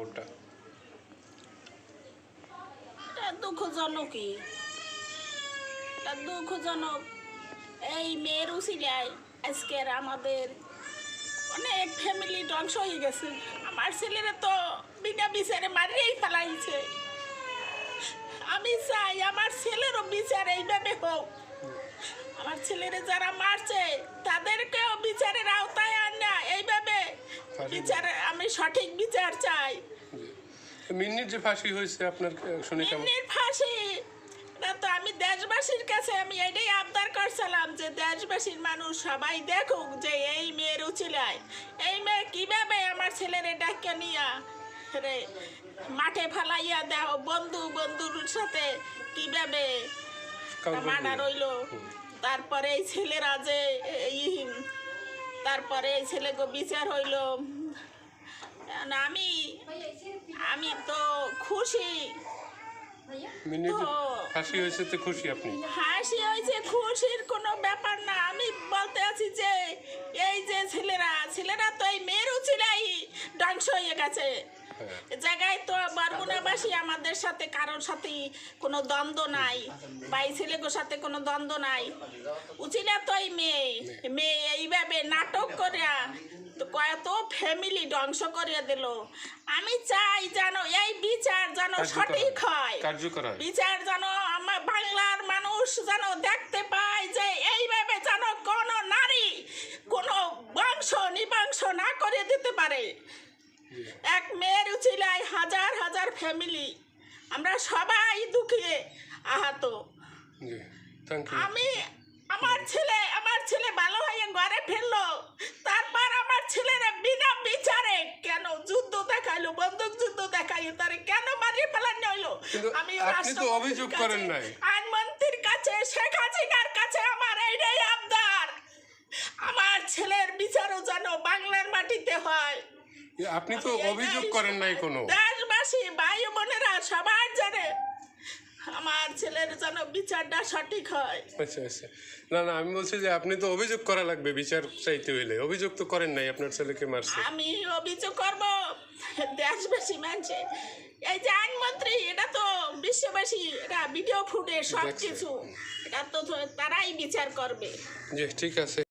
ওটা দুঃখজনকই, দুঃখজনক। এই মেয়ের উসিলায় আজকের আমাদের অনেক ফ্যামিলি ধ্বংস হয়ে গেছে। আমার ছেলেরা তো বিনা বিচারে মারিয়েই ফেলাইছে। আমি চাই আমার ছেলেরও বিচার এইভাবে হোক। আমার ছেলেরা যারা মারছে তাদেরকেও বিচারের আওতায় আনা এইভাবে বিচার, আমি সঠিক বিচার চাই। মিন্নির যে ফাঁসি হয়েছে আপনার শুনে কেমন? মিন্নির ফাঁসি না তো আমি দেশবাসীর কাছে আমি এটাই আবদার করছিলাম যে দেশবাসীর মানুষ সবাই দেখুক যে এই মেয়ের উচিলায় এই মেয়ে কিভাবে আমার ছেলেরে ডাক্কা নিয়া রে মাঠে ফেলাইয়া দেও বন্ধুর সাথে কিভাবে মার্ডার রইল। তারপরে এই ছেলেরা যে তারপরে এই ছেলেকে বিচার হইল। আমি তো খুশি। হাসি হয়েছে তো খুশি আপনি? হাসি হয়েছে, খুশির কোনো ব্যাপার না। আমি বলতে আছি যে এই যে ছেলেরা তো এই মেয়ের উচিলাই ধ্বংস হয়ে গেছে। জায়গায় তো বরগুনাবাসী আমাদের সাথে কারোর সাথে কোনো দ্বন্দ্ব নাই, বা এই ছেলেগুলোর সাথে কোনো দ্বন্দ্ব নাই। উচিলা তো এই মেয়ে এইভাবে নাটক করে কত ফ্যামিলি ধ্বংস করিয়া দিল। আমি চাই যেন এই বিচার যেন সঠিক হয়, বিচার যেন আমার বাংলার মানুষ যেন দেখতে পায় যে এইভাবে যেন কোনো নারী কোনো বংশ নিবংশ না করে দিতে পারে। এক মেয়ের উচিলায় হাজার হাজার ফ্যামিলি, আমরা সবাই দুঃখে আহত। আমার ছেলে ভালো হয়ে ঘরে ফেললো, তারপর আমার ছেলেরা বিনা বিচারে কেন যুদ্ধ দেখাইলো, বন্দুক যুদ্ধ দেখাইলো, তারে কেন মারিয়ে ফেলানো হইলো। আমি অভিযোগ করেন নাই আইনমন্ত্রীর কাছে, শেখ হাসিনার কাছে আমার এইটাই আবদার, আমার ছেলের বিচারও যেন বাংলার মাটিতে হয়। আপনি তো অভিযোগ করেন নাই কোনো? দেশবাসী ভাই বোনেরা সবার জানে আমার ছেলের যেন বিচারটা সঠিক হয়। আচ্ছা আচ্ছা, না আমি বলছি যে আপনি তো অভিযোগ করা লাগবে বিচার চাইতে হইলে। অভিযোগ তো করেন নাই, আপনার ছেলেকে মারছে। আমি অভিযোগ করব দেশবাসী মানছে। এই যে আইনমন্ত্রী, এটা তো বিশ্ববাসী, এটা ভিডিও ফুটেজ সব কিছু, এটা তো তারাই বিচার করবে। জি ঠিক আছে।